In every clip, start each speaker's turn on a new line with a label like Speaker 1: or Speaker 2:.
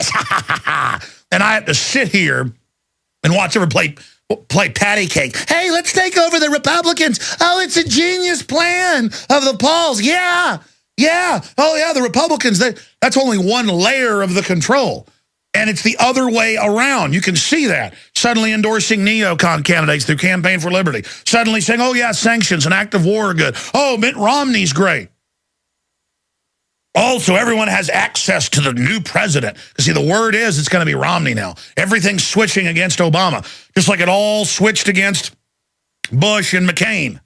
Speaker 1: guys. And I have to sit here and watch everyone play patty cake. Hey, let's take over the Republicans. Oh, it's a genius plan of the polls. Yeah. Oh, yeah, the Republicans, that's only one layer of the control. And it's the other way around. You can see that. Suddenly endorsing neocon candidates through Campaign for Liberty. Suddenly saying, oh, yeah, sanctions and act of war are good. Oh, Mitt Romney's great. Also, everyone has access to the new president. Because, see, the word is it's going to be Romney now. Everything's switching against Obama. Just like it all switched against Bush and McCain.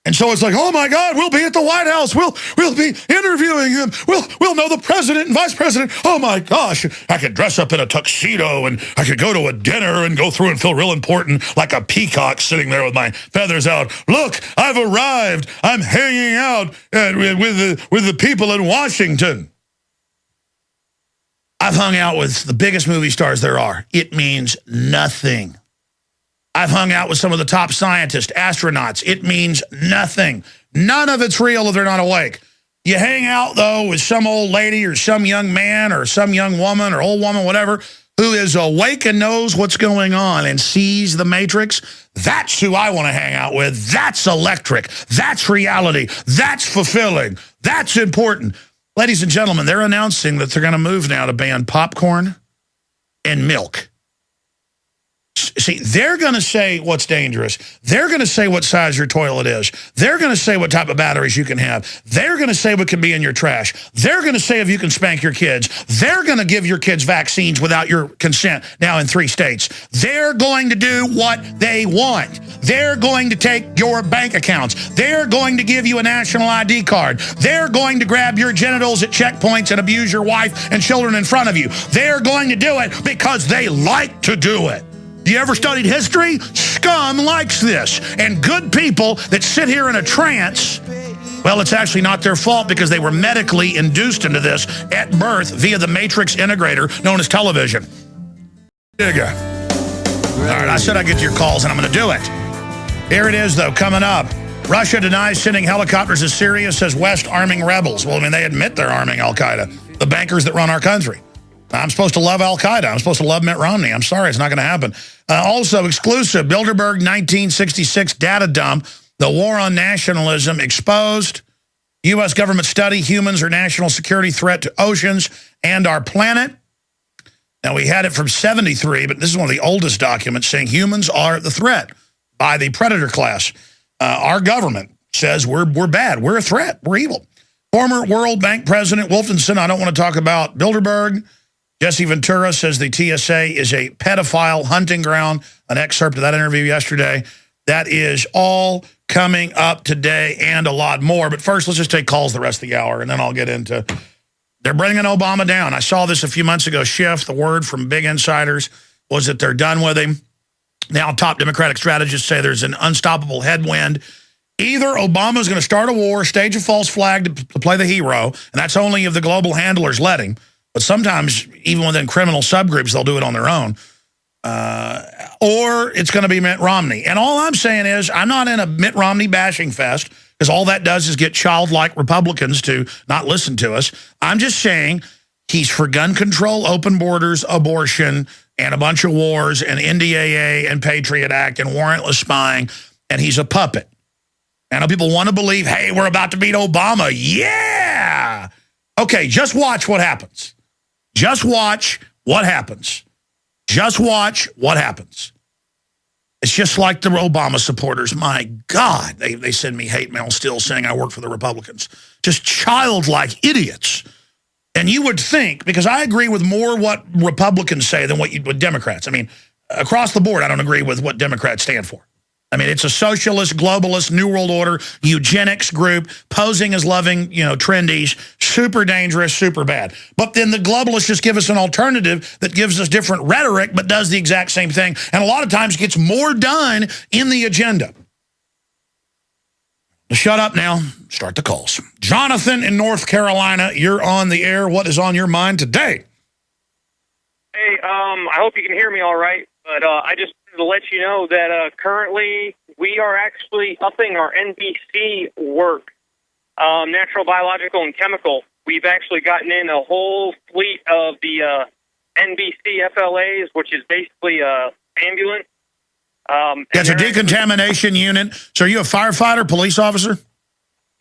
Speaker 1: And so it's like, oh, my God, we'll be at the White House. We'll be interviewing him. We'll know the president and vice president. Oh, my gosh, I could dress up in a tuxedo, and I could go to a dinner and go through and feel real important like a peacock sitting there with my feathers out. Look, I've arrived. I'm hanging out with the people in Washington. I've hung out with the biggest movie stars there are. It means nothing. I've hung out with some of the top scientists, astronauts. It means nothing. None of it's real if they're not awake. You hang out, though, with some old lady or some young man or some young woman or old woman, whatever, who is awake and knows what's going on and sees the Matrix. That's who I want to hang out with. That's electric. That's reality. That's fulfilling. That's important. Ladies and gentlemen, they're announcing that they're going to move now to ban popcorn and milk. See, they're going to say what's dangerous. They're going to say what size your toilet is. They're going to say what type of batteries you can have. They're going to say what can be in your trash. They're going to say if you can spank your kids. They're going to give your kids vaccines without your consent now in 3 states. They're going to do what they want. They're going to take your bank accounts. They're going to give you a national ID card. They're going to grab your genitals at checkpoints and abuse your wife and children in front of you. They're going to do it because they like to do it. You ever studied history? Scum likes this. And good people that sit here in a trance, well, it's actually not their fault because they were medically induced into this at birth via the matrix integrator known as television. There you go. All right, I said I'd get to your calls, and I'm going to do it. Here it is, though, coming up. Russia denies sending helicopters to Syria, says West arming rebels. Well, I mean, they admit they're arming al-Qaeda, the bankers that run our country. I'm supposed to love al-Qaeda. I'm supposed to love Mitt Romney. I'm sorry, it's not going to happen. Also, exclusive, Bilderberg 1966 data dump, the war on nationalism exposed. U.S. government study, humans are national security threat to oceans and our planet. Now, we had it from 73, but this is one of the oldest documents saying humans are the threat by the predator class. Our government says we're bad. We're a threat. We're evil. Former World Bank President Wolfenson, I don't want to talk about Bilderberg. Jesse Ventura says the TSA is a pedophile hunting ground. An excerpt of that interview yesterday. That is all coming up today and a lot more. But first, let's just take calls the rest of the hour, and then I'll get into... They're bringing Obama down. I saw this a few months ago. Schiff, the word from big insiders was that they're done with him. Now top Democratic strategists say there's an unstoppable headwind. Either Obama's going to start a war, stage a false flag to play the hero, and that's only if the global handlers let him. But sometimes, even within criminal subgroups, they'll do it on their own. Or it's going to be Mitt Romney. And all I'm saying is I'm not in a Mitt Romney bashing fest because all that does is get childlike Republicans to not listen to us. I'm just saying he's for gun control, open borders, abortion, and a bunch of wars, and NDAA and Patriot Act and warrantless spying, and he's a puppet. I know people want to believe, hey, we're about to beat Obama. Yeah! Okay, just watch what happens. Just watch what happens. Just watch what happens. It's just like the Obama supporters. My God, they send me hate mail still saying I work for the Republicans. Just childlike idiots. And you would think, because I agree with more what Republicans say than what Democrats. I mean, across the board, I don't agree with what Democrats stand for. I mean, it's a socialist, globalist, New World Order, eugenics group, posing as loving, trendies, super dangerous, super bad. But then the globalists just give us an alternative that gives us different rhetoric, but does the exact same thing, and a lot of times gets more done in the agenda. Shut up now. Start the calls. Jonathan in North Carolina, you're on the air. What is on your mind today?
Speaker 2: Hey, I hope you can hear me all right, but I just to let you know that currently we are actually upping our NBC work, natural, biological, and chemical. we've actually gotten in a whole fleet of the NBC FLAs, which is basically ambulance.
Speaker 1: It's a decontamination unit. So are you a firefighter, police officer?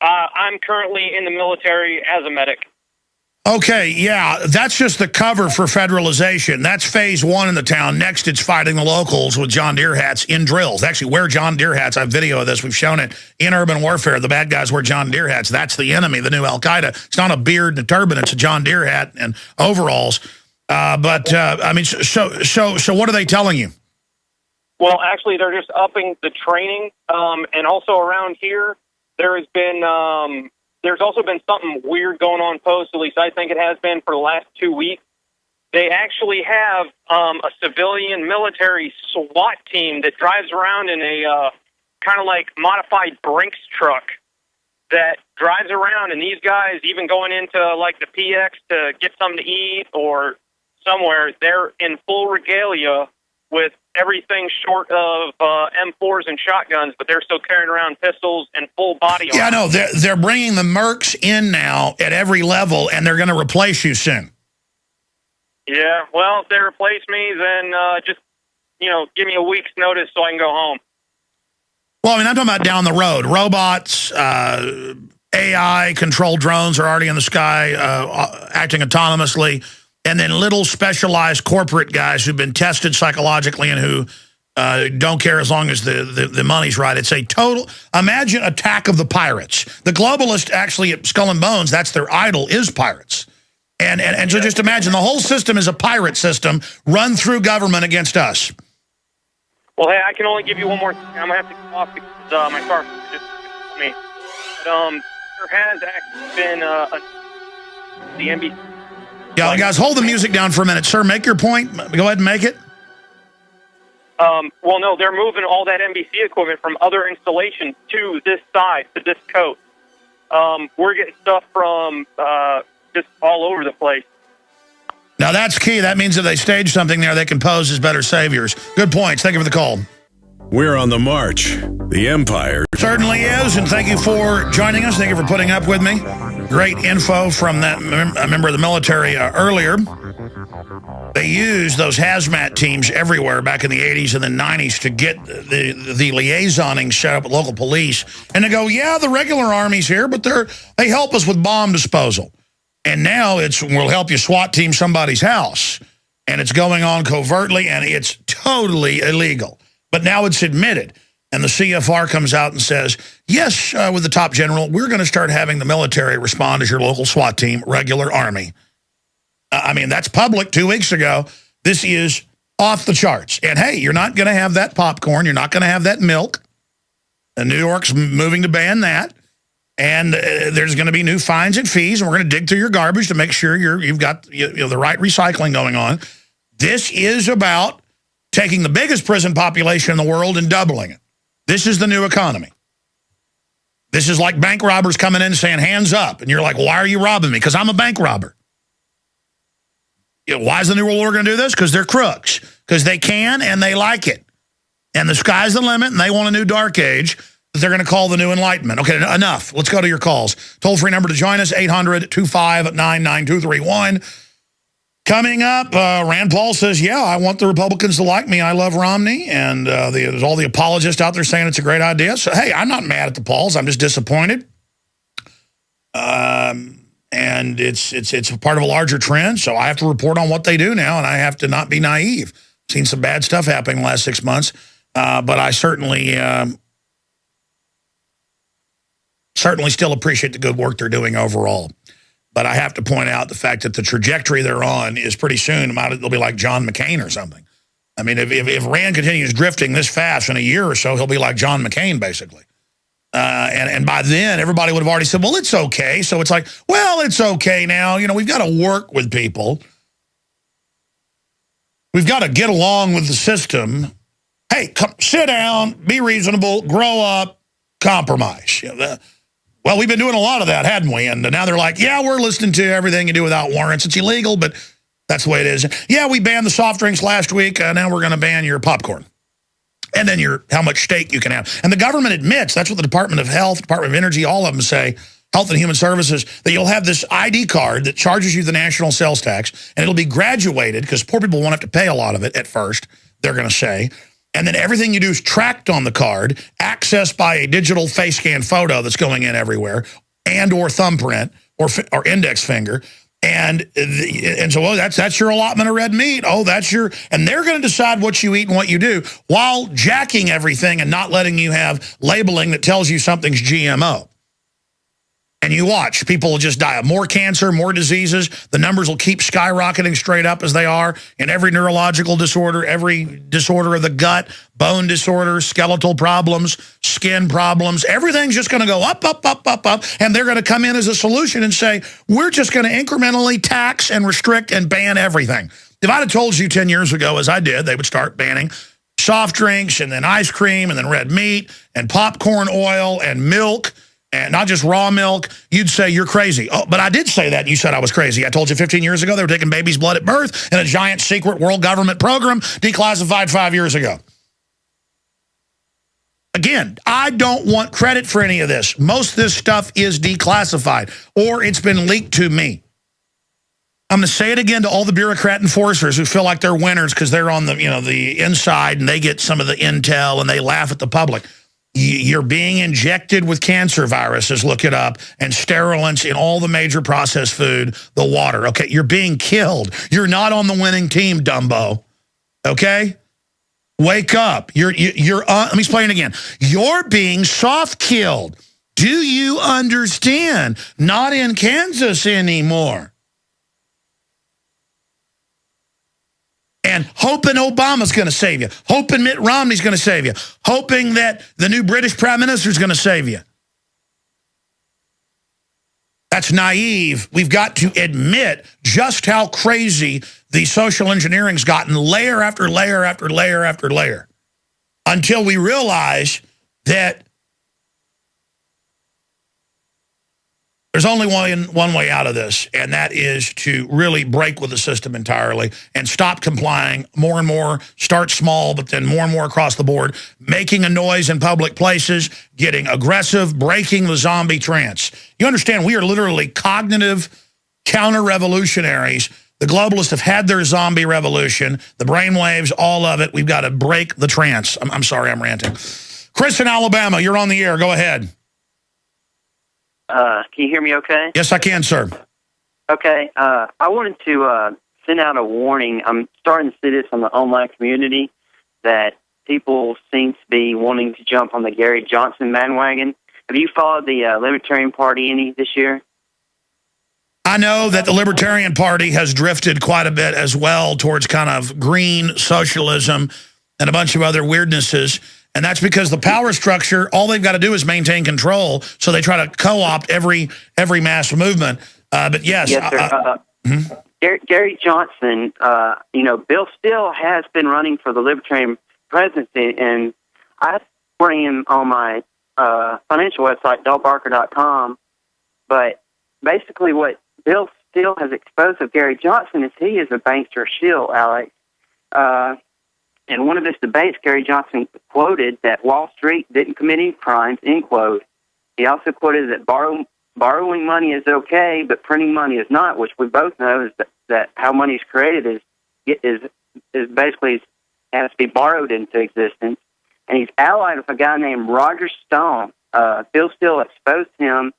Speaker 2: I'm currently in the military as a medic.
Speaker 1: Okay, yeah, that's just the cover for federalization. That's phase one in the town. Next, it's fighting the locals with John Deere hats in drills. They actually wear John Deere hats. I have video of this. We've shown it in urban warfare. The bad guys wear John Deere hats. That's the enemy, the new Al-Qaeda. It's not a beard and a turban. It's a John Deere hat and overalls. I mean, so what are they telling you?
Speaker 2: Well, actually, they're just upping the training. And also around here, there's also been something weird going on post, at least I think it has been for the last 2 weeks. They actually have a civilian military SWAT team that drives around in a kind of like modified Brinks truck that drives around, and these guys, even going into like the PX to get something to eat or somewhere, they're in full regalia with everything short of M4s and shotguns, but they're still carrying around pistols and full body armor.
Speaker 1: Yeah, no, they're bringing the mercs in now at every level, and they're going to replace you soon.
Speaker 2: Yeah, well, if they replace me, then just, give me a week's notice so I can go home.
Speaker 1: Well, I mean, I'm talking about down the road. Robots, AI-controlled drones are already in the sky, acting autonomously. And then little specialized corporate guys who've been tested psychologically and who don't care as long as the money's right. It's a total, imagine Attack of the Pirates. The globalists actually at Skull and Bones, that's their idol, is pirates. And so just imagine the whole system is a pirate system run through government against us.
Speaker 2: Well, hey, I can only give you one more thing. I'm going to have to get off because my car just me. But there has actually been the NBC.
Speaker 1: Yeah, guys, hold the music down for a minute. Sir, make your point. Go ahead and make it.
Speaker 2: Well, no, they're moving all that NBC equipment from other installations to this side, to this coast. We're getting stuff from just all over the place.
Speaker 1: Now, that's key. That means if they stage something there, they can pose as better saviors. Good points. Thank you for the call.
Speaker 3: We're on the march. The Empire
Speaker 1: certainly is, and thank you for joining us. Thank you for putting up with me. Great info from that member of the military earlier. They used those hazmat teams everywhere back in the 80s and the 90s to get the liaisoning set up with local police. And they go, yeah, the regular army's here, but they help us with bomb disposal. And now we'll help you SWAT team somebody's house. And it's going on covertly, and it's totally illegal. But now it's admitted. And the CFR comes out and says, yes, with the top general, we're going to start having the military respond as your local SWAT team, regular army. I mean, that's public 2 weeks ago. This is off the charts. And, hey, you're not going to have that popcorn. You're not going to have that milk. And New York's moving to ban that. And there's going to be new fines and fees. And we're going to dig through your garbage to make sure you've got the right recycling going on. This is about taking the biggest prison population in the world and doubling it. This is the new economy. This is like bank robbers coming in and saying, hands up. And you're like, why are you robbing me? Because I'm a bank robber. Why is the New World Order going to do this? Because they're crooks. Because they can and they like it. And the sky's the limit, and they want a new dark age that they're going to call the new enlightenment. Okay, enough. Let's go to your calls. Toll-free number to join us, 800-259-9231. Coming up, Rand Paul says, yeah, I want the Republicans to like me. I love Romney. And there's all the apologists out there saying it's a great idea. So, hey, I'm not mad at the Pauls. I'm just disappointed. And it's a part of a larger trend. So I have to report on what they do now, and I have to not be naive. Seen some bad stuff happening in the last 6 months. But I certainly still appreciate the good work they're doing overall. But I have to point out the fact that the trajectory they're on is pretty soon, they'll be like John McCain or something. I mean, if Rand continues drifting this fast in a year or so, he'll be like John McCain, basically. And by then, everybody would have already said, well, it's okay. So it's like, well, it's okay now. We've got to work with people. We've got to get along with the system. Hey, come, sit down, be reasonable, grow up, compromise. Well, we've been doing a lot of that, hadn't we? And now they're like, yeah, we're listening to everything you do without warrants. It's illegal, but that's the way it is. Yeah, we banned the soft drinks last week. Now we're going to ban your popcorn. And then how much steak you can have. And the government admits, that's what the Department of Health, Department of Energy, all of them say, Health and Human Services, that you'll have this ID card that charges you the national sales tax, and it'll be graduated, because poor people won't have to pay a lot of it at first, they're going to say. And then everything you do is tracked on the card, accessed by a digital face scan photo that's going in everywhere, and or thumbprint or index finger. And so, well, that's your allotment of red meat. Oh, that's your, and they're going to decide what you eat and what you do while jacking everything and not letting you have labeling that tells you something's GMO. And you watch, people will just die of more cancer, more diseases. The numbers will keep skyrocketing straight up as they are in every neurological disorder, every disorder of the gut, bone disorders, skeletal problems, skin problems. Everything's just going to go up, up, up, up, up. And they're going to come in as a solution and say, we're just going to incrementally tax and restrict and ban everything. If I'd have told you 10 years ago, as I did, they would start banning soft drinks and then ice cream and then red meat and popcorn oil and milk, and not just raw milk, you'd say you're crazy. Oh, but I did say that, and you said I was crazy. I told you 15 years ago they were taking baby's blood at birth in a giant secret world government program declassified 5 years ago. Again, I don't want credit for any of this. Most of this stuff is declassified, or it's been leaked to me. I'm going to say it again to all the bureaucrat enforcers who feel like they're winners because they're on the, the inside and they get some of the intel and they laugh at the public. You're being injected with cancer viruses, look it up, and sterilants in all the major processed food, the water. Okay, you're being killed. You're not on the winning team, Dumbo. Okay? Wake up. Let me explain it again. You're being soft-killed. Do you understand? Not in Kansas anymore. And hoping Obama's going to save you. Hoping Mitt Romney's going to save you. Hoping that the new British Prime Minister's going to save you. That's naive. We've got to admit just how crazy the social engineering's gotten, layer after layer after layer after layer, until we realize that there's only one way out of this, and that is to really break with the system entirely and stop complying more and more, start small, but then more and more across the board, making a noise in public places, getting aggressive, breaking the zombie trance. You understand, we are literally cognitive counter-revolutionaries. The globalists have had their zombie revolution, the brainwaves, all of it. We've got to break the trance. I'm sorry, I'm ranting. Chris in Alabama, you're on the air. Go ahead.
Speaker 4: Can you hear me okay?
Speaker 1: Yes, I can, sir.
Speaker 4: Okay. I wanted to send out a warning. I'm starting to see this on the online community, that people seem to be wanting to jump on the Gary Johnson bandwagon. Have you followed the Libertarian Party any this year?
Speaker 1: I know that the Libertarian Party has drifted quite a bit as well towards kind of green socialism and a bunch of other weirdnesses. And that's because the power structure, all they've got to do is maintain control. So they try to co-opt every mass movement. But yes.
Speaker 4: Yes, sir. Gary Johnson, Bill Still has been running for the Libertarian presidency, and I support him on my financial website, dellbarker.com. But basically what Bill Still has exposed of Gary Johnson is he is a bankster shill, Alex. In one of his debates, Gary Johnson quoted that Wall Street didn't commit any crimes, end quote. He also quoted that borrowing money is okay, but printing money is not, which we both know is that how money is created is basically has to be borrowed into existence. And he's allied with a guy named Roger Stone. Bill Still exposed him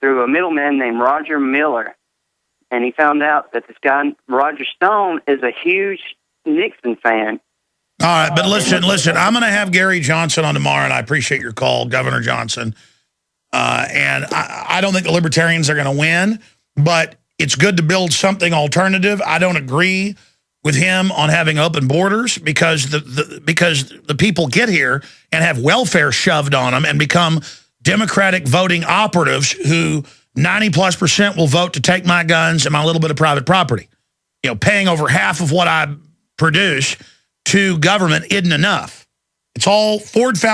Speaker 4: through a middleman named Roger Miller. And he found out that this guy, Roger Stone, is a huge Nixon fan.
Speaker 1: All right, but listen, I'm going to have Gary Johnson on tomorrow, and I appreciate your call, Governor Johnson. And I don't think the Libertarians are going to win, but it's good to build something alternative. I don't agree with him on having open borders because the people get here and have welfare shoved on them and become Democratic voting operatives who 90+% will vote to take my guns and my little bit of private property. Paying over half of what I produce to government isn't enough. It's all Ford found.